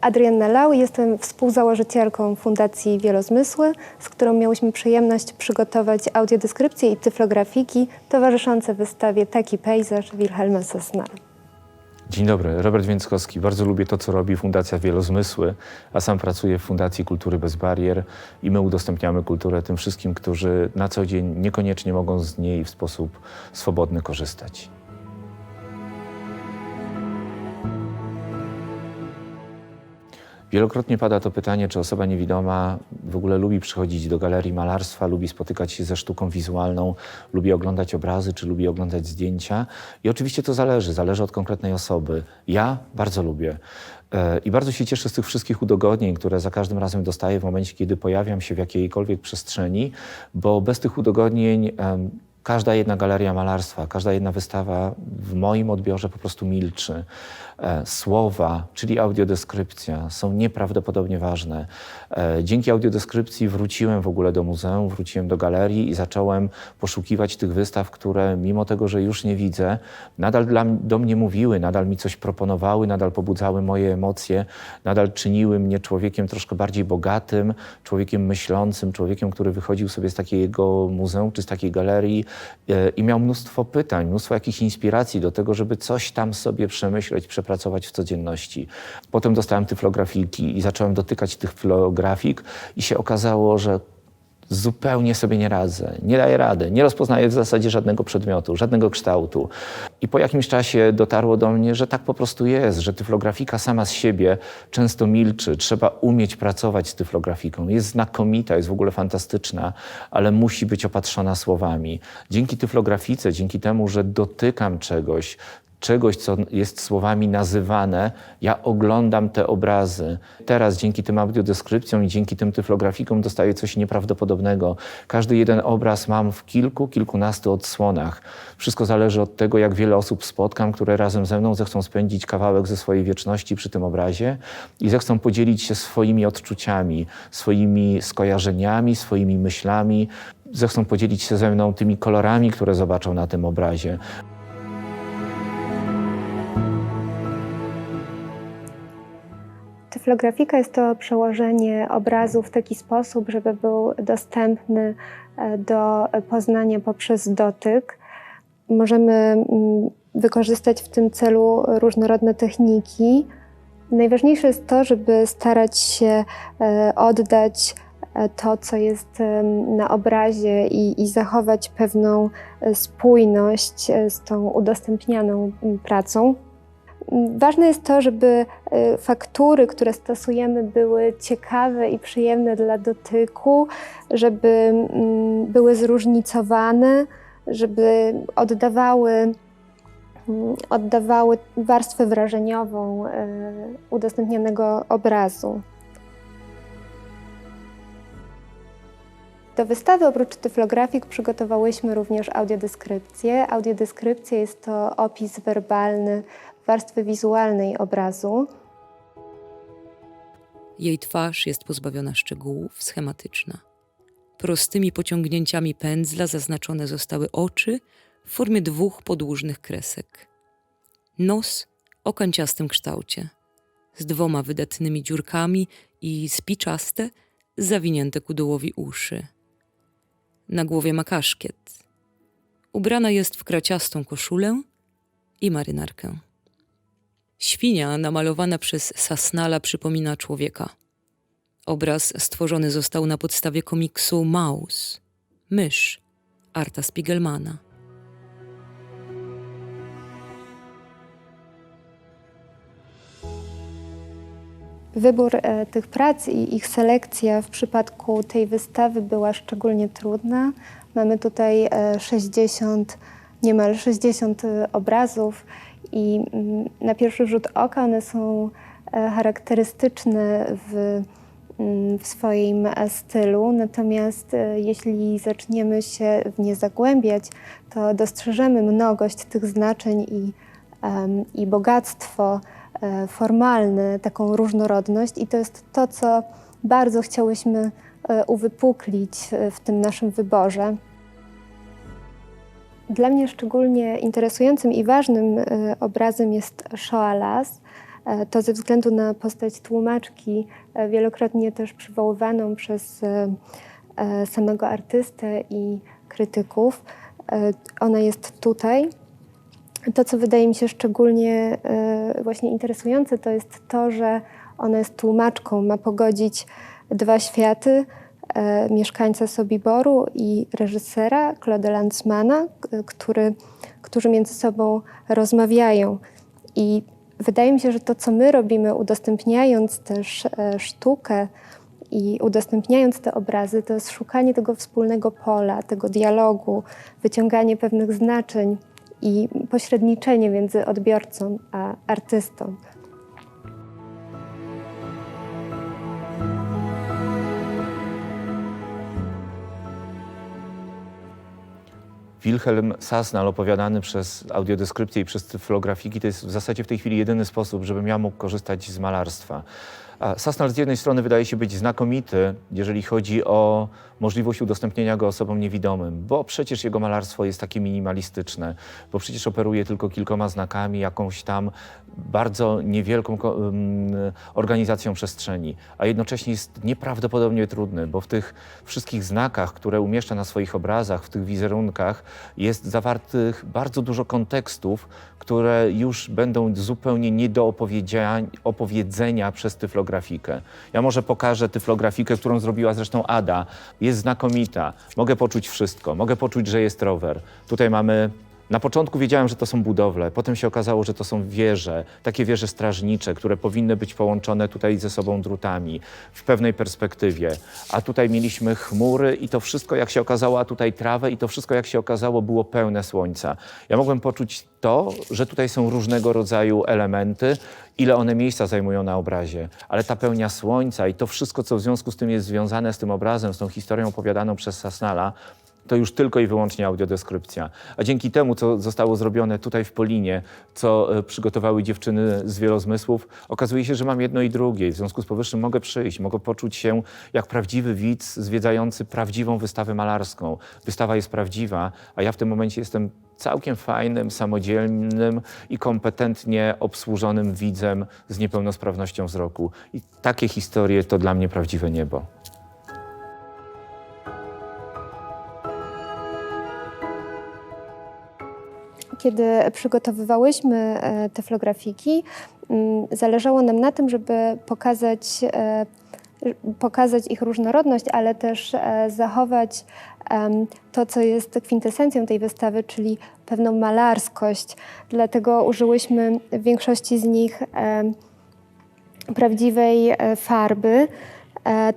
Adrianna Lau, jestem współzałożycielką Fundacji Wielozmysły, z którą miałyśmy przyjemność przygotować audiodeskrypcje i tyflografiki towarzyszące wystawie Taki pejzaż Wilhelma Sosnala. Dzień dobry, Robert Więckowski. Bardzo lubię to, co robi Fundacja Wielozmysły, a sam pracuję w Fundacji Kultury Bez Barier i my udostępniamy kulturę tym wszystkim, którzy na co dzień niekoniecznie mogą z niej w sposób swobodny korzystać. Wielokrotnie pada to pytanie, czy osoba niewidoma w ogóle lubi przychodzić do galerii malarstwa, lubi spotykać się ze sztuką wizualną, lubi oglądać obrazy, czy lubi oglądać zdjęcia. I oczywiście to zależy od konkretnej osoby. Ja bardzo lubię. I bardzo się cieszę z tych wszystkich udogodnień, które za każdym razem dostaję w momencie, kiedy pojawiam się w jakiejkolwiek przestrzeni, bo bez tych udogodnień każda jedna galeria malarstwa, każda jedna wystawa w moim odbiorze po prostu milczy. Słowa, czyli audiodeskrypcja, są nieprawdopodobnie ważne. Dzięki audiodeskrypcji wróciłem w ogóle do muzeum, wróciłem do galerii i zacząłem poszukiwać tych wystaw, które mimo tego, że już nie widzę, nadal do mnie mówiły, nadal mi coś proponowały, nadal pobudzały moje emocje, nadal czyniły mnie człowiekiem troszkę bardziej bogatym, człowiekiem myślącym, człowiekiem, który wychodził sobie z takiego muzeum czy z takiej galerii i miał mnóstwo pytań, mnóstwo jakichś inspiracji do tego, żeby coś tam sobie przemyśleć, przepracować w codzienności. Potem dostałem tyflografiki i zacząłem dotykać tych tyflografik i się okazało, że zupełnie sobie nie radzę, nie daję rady, nie rozpoznaję w zasadzie żadnego przedmiotu, żadnego kształtu. I po jakimś czasie dotarło do mnie, że tak po prostu jest, że tyflografika sama z siebie często milczy. Trzeba umieć pracować z tyflografiką. Jest znakomita, jest w ogóle fantastyczna, ale musi być opatrzona słowami. Dzięki tyflografice, dzięki temu, że dotykam czegoś, co jest słowami nazywane, ja oglądam te obrazy. Teraz dzięki tym audiodeskrypcjom i dzięki tym tyflografikom dostaję coś nieprawdopodobnego. Każdy jeden obraz mam w kilkunastu odsłonach. Wszystko zależy od tego, jak wiele osób spotkam, które razem ze mną zechcą spędzić kawałek ze swojej wieczności przy tym obrazie i zechcą podzielić się swoimi odczuciami, swoimi skojarzeniami, swoimi myślami. Zechcą podzielić się ze mną tymi kolorami, które zobaczą na tym obrazie. Tyflografika jest to przełożenie obrazu w taki sposób, żeby był dostępny do poznania poprzez dotyk. Możemy wykorzystać w tym celu różnorodne techniki. Najważniejsze jest to, żeby starać się oddać to, co jest na obrazie i zachować pewną spójność z tą udostępnianą pracą. Ważne jest to, żeby faktury, które stosujemy, były ciekawe i przyjemne dla dotyku, żeby były zróżnicowane, żeby oddawały warstwę wrażeniową udostępnianego obrazu. Do wystawy oprócz tyflografik przygotowałyśmy również audiodeskrypcję. Audiodeskrypcja jest to opis werbalny warstwy wizualnej obrazu. Jej twarz jest pozbawiona szczegółów, schematyczna. Prostymi pociągnięciami pędzla zaznaczone zostały oczy w formie 2 podłużnych kresek. Nos o kanciastym kształcie, z 2 wydatnymi dziurkami i spiczaste, zawinięte ku dołowi uszy. Na głowie ma kaszkiet. Ubrana jest w kraciastą koszulę i marynarkę. Świnia namalowana przez Sosnala przypomina człowieka. Obraz stworzony został na podstawie komiksu Maus, mysz, Arta Spiegelmana. Wybór tych prac i ich selekcja w przypadku tej wystawy była szczególnie trudna. Mamy tutaj niemal 60 obrazów i na pierwszy rzut oka one są charakterystyczne w swoim stylu, natomiast jeśli zaczniemy się w nie zagłębiać, to dostrzeżemy mnogość tych znaczeń i bogactwo formalne, taką różnorodność i to jest to, co bardzo chciałyśmy uwypuklić w tym naszym wyborze. Dla mnie szczególnie interesującym i ważnym obrazem jest Shoah Las. To ze względu na postać tłumaczki, wielokrotnie też przywoływaną przez samego artystę i krytyków. Ona jest tutaj. To, co wydaje mi się szczególnie właśnie interesujące, to jest to, że ona jest tłumaczką, ma pogodzić dwa światy, mieszkańca Sobiboru i reżysera Claude'a Lanzmana, którzy między sobą rozmawiają. I wydaje mi się, że to, co my robimy, udostępniając też sztukę i udostępniając te obrazy, to jest szukanie tego wspólnego pola, tego dialogu, wyciąganie pewnych znaczeń i pośredniczenie między odbiorcą a artystą. Wilhelm Sasnal opowiadany przez audiodeskrypcję i przez tyflografiki to jest w zasadzie w tej chwili jedyny sposób, żebym ja mógł korzystać z malarstwa. A Sasnal z jednej strony wydaje się być znakomity, jeżeli chodzi o możliwość udostępnienia go osobom niewidomym, bo przecież jego malarstwo jest takie minimalistyczne, bo przecież operuje tylko kilkoma znakami, jakąś tam bardzo niewielką organizacją przestrzeni, a jednocześnie jest nieprawdopodobnie trudny, bo w tych wszystkich znakach, które umieszcza na swoich obrazach, w tych wizerunkach jest zawartych bardzo dużo kontekstów, które już będą zupełnie nie do opowiedzenia przez tyflografikę. Ja może pokażę tyflografikę, którą zrobiła zresztą Ada. Jest znakomita. Mogę poczuć wszystko. Mogę poczuć, że jest rower. Tutaj mamy... Na początku wiedziałem, że to są budowle, potem się okazało, że to są wieże, takie wieże strażnicze, które powinny być połączone tutaj ze sobą drutami w pewnej perspektywie. A tutaj mieliśmy chmury i to wszystko, jak się okazało, a tutaj trawę i to wszystko, jak się okazało, było pełne słońca. Ja mogłem poczuć to, że tutaj są różnego rodzaju elementy, ile one miejsca zajmują na obrazie, ale ta pełnia słońca i to wszystko, co w związku z tym jest związane z tym obrazem, z tą historią opowiadaną przez Sasnala, to już tylko i wyłącznie audiodeskrypcja. A dzięki temu, co zostało zrobione tutaj w Polinie, co przygotowały dziewczyny z Wielozmysłów, okazuje się, że mam jedno i drugie. W związku z powyższym mogę przyjść, mogę poczuć się jak prawdziwy widz zwiedzający prawdziwą wystawę malarską. Wystawa jest prawdziwa, a ja w tym momencie jestem całkiem fajnym, samodzielnym i kompetentnie obsłużonym widzem z niepełnosprawnością wzroku. I takie historie to dla mnie prawdziwe niebo. Kiedy przygotowywałyśmy tyflografiki, zależało nam na tym, żeby pokazać ich różnorodność, ale też zachować to, co jest kwintesencją tej wystawy, czyli pewną malarskość. Dlatego użyłyśmy w większości z nich prawdziwej farby.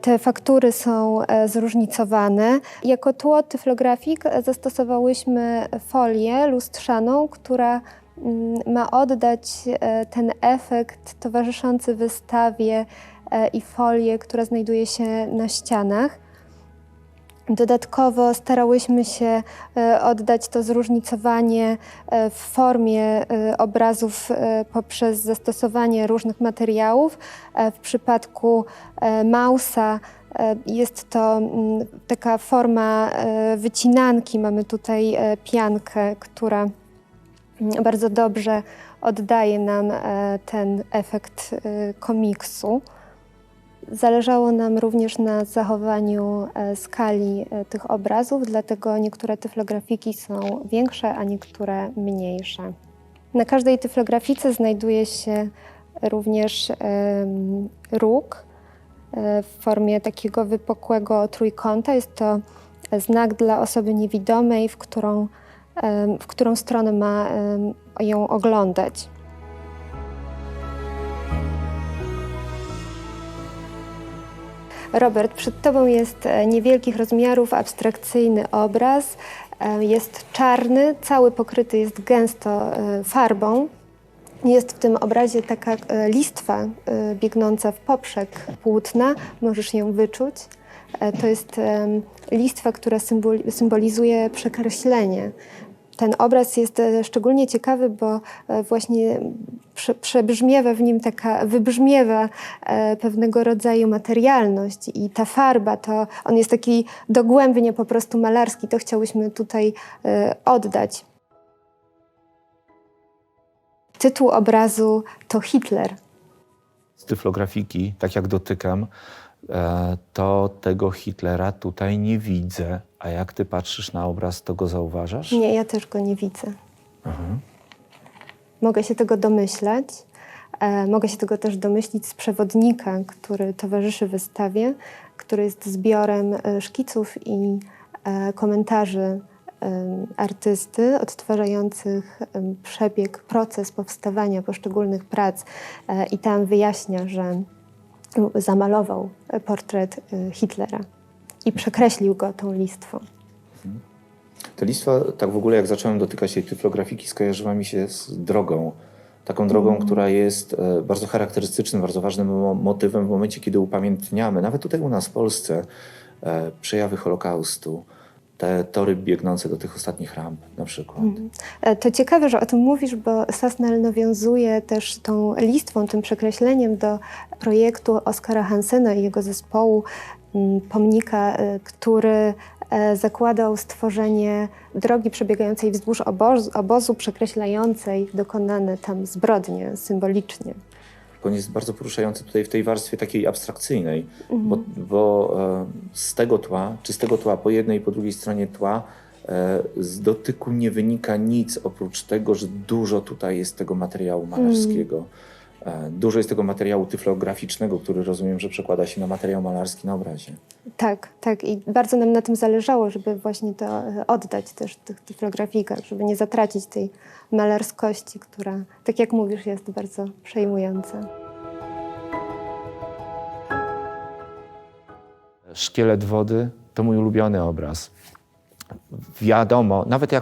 Te faktury są zróżnicowane. Jako tło tyflografik zastosowałyśmy folię lustrzaną, która ma oddać ten efekt towarzyszący wystawie i folię, która znajduje się na ścianach. Dodatkowo starałyśmy się oddać to zróżnicowanie w formie obrazów poprzez zastosowanie różnych materiałów. W przypadku Mausa jest to taka forma wycinanki. Mamy tutaj piankę, która bardzo dobrze oddaje nam ten efekt komiksu. Zależało nam również na zachowaniu skali tych obrazów, dlatego niektóre tyflografiki są większe, a niektóre mniejsze. Na każdej tyflografice znajduje się również róg w formie takiego wypukłego trójkąta. Jest to znak dla osoby niewidomej, w którą stronę ma ją oglądać. Robert, przed Tobą jest niewielkich rozmiarów abstrakcyjny obraz. Jest czarny, cały pokryty jest gęsto farbą. Jest w tym obrazie taka listwa biegnąca w poprzek płótna. Możesz ją wyczuć. To jest listwa, która symbolizuje przekreślenie. Ten obraz jest szczególnie ciekawy, bo właśnie przebrzmiewa w nim wybrzmiewa pewnego rodzaju materialność i ta farba, on jest taki dogłębnie po prostu malarski, to chciałyśmy tutaj oddać. Tytuł obrazu to Hitler. z tyflografiki, tak jak dotykam, to tego Hitlera tutaj nie widzę. A jak ty patrzysz na obraz, to go zauważasz? Nie, ja też go nie widzę. Mogę się tego domyślać. Mogę się tego też domyślić z przewodnika, który towarzyszy wystawie, który jest zbiorem szkiców i komentarzy artysty odtwarzających przebieg, proces powstawania poszczególnych prac i tam wyjaśnia, że zamalował portret Hitlera i przekreślił go tą listwą. Te listwa, tak w ogóle jak zacząłem dotykać tej tyflografiki, skojarzyła mi się z drogą. Taką drogą, która jest bardzo charakterystycznym, bardzo ważnym motywem w momencie, kiedy upamiętniamy, nawet tutaj u nas w Polsce, przejawy Holokaustu. Te tory biegnące do tych ostatnich ramp na przykład. To ciekawe, że o tym mówisz, bo Sasnal nawiązuje też tą listwą, tym przekreśleniem do projektu Oskara Hansena i jego zespołu pomnika, który zakładał stworzenie drogi przebiegającej wzdłuż obozu, przekreślającej dokonane tam zbrodnie symbolicznie. On jest bardzo poruszający tutaj w tej warstwie takiej abstrakcyjnej, bo z tego tła, czy z tego tła po jednej i po drugiej stronie tła z dotyku nie wynika nic oprócz tego, że dużo tutaj jest tego materiału malarskiego. Dużo jest tego materiału tyflograficznego, który rozumiem, że przekłada się na materiał malarski na obrazie. Tak, tak. I bardzo nam na tym zależało, żeby właśnie to oddać też w tych tyflografikach, żeby nie zatracić tej malarskości, która, tak jak mówisz, jest bardzo przejmująca. Szkielet wody to mój ulubiony obraz. Wiadomo, nawet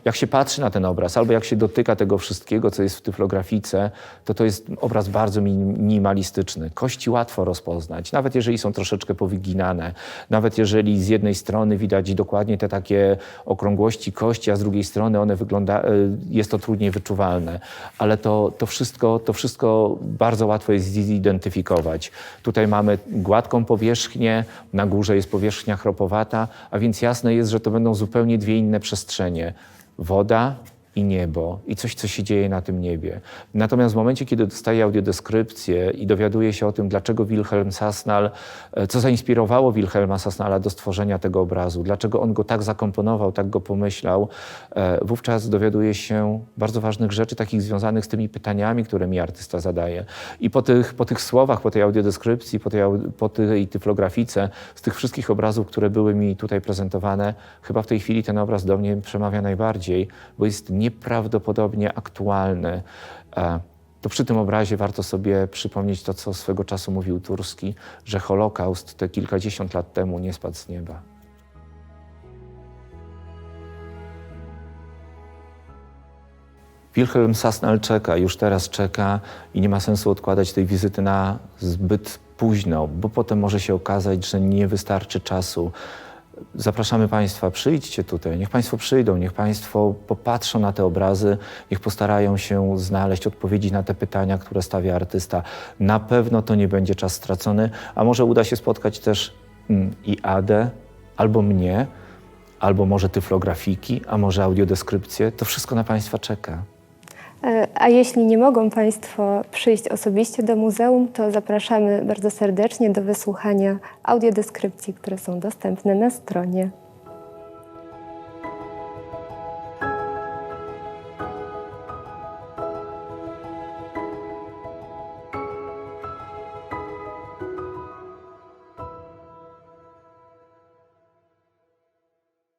jak się patrzy na ten obraz, albo jak się dotyka tego wszystkiego, co jest w tyflografice, to jest obraz bardzo minimalistyczny. Kości łatwo rozpoznać, nawet jeżeli są troszeczkę powyginane, nawet jeżeli z jednej strony widać dokładnie te takie okrągłości kości, a z drugiej strony jest to trudniej wyczuwalne. Ale to wszystko bardzo łatwo jest zidentyfikować. Tutaj mamy gładką powierzchnię, na górze jest powierzchnia chropowata, a więc jasne jest, że to będą zupełnie dwie inne przestrzenie. Woda i niebo i coś, co się dzieje na tym niebie. Natomiast w momencie, kiedy dostaję audiodeskrypcję i dowiaduję się o tym, dlaczego Wilhelm Sasnal, co zainspirowało Wilhelma Sasnala do stworzenia tego obrazu, dlaczego on go tak zakomponował, tak go pomyślał, wówczas dowiaduję się bardzo ważnych rzeczy, takich związanych z tymi pytaniami, które mi artysta zadaje. I po tych słowach, po tej audiodeskrypcji, po tej tyflografice, z tych wszystkich obrazów, które były mi tutaj prezentowane, chyba w tej chwili ten obraz do mnie przemawia najbardziej, bo jest nieprawdopodobnie aktualny. To przy tym obrazie warto sobie przypomnieć to, co swego czasu mówił Turski, że Holokaust te kilkadziesiąt lat temu nie spadł z nieba. Wilhelm Sasnal czeka, już teraz czeka i nie ma sensu odkładać tej wizyty na zbyt późno, bo potem może się okazać, że nie wystarczy czasu. Zapraszamy Państwa, przyjdźcie tutaj, niech Państwo przyjdą, niech Państwo popatrzą na te obrazy, niech postarają się znaleźć odpowiedzi na te pytania, które stawia artysta. Na pewno to nie będzie czas stracony, a może uda się spotkać też i Adę, albo mnie, albo może tyflografiki, a może audiodeskrypcję. To wszystko na Państwa czeka. A jeśli nie mogą Państwo przyjść osobiście do muzeum, to zapraszamy bardzo serdecznie do wysłuchania audiodeskrypcji, które są dostępne na stronie.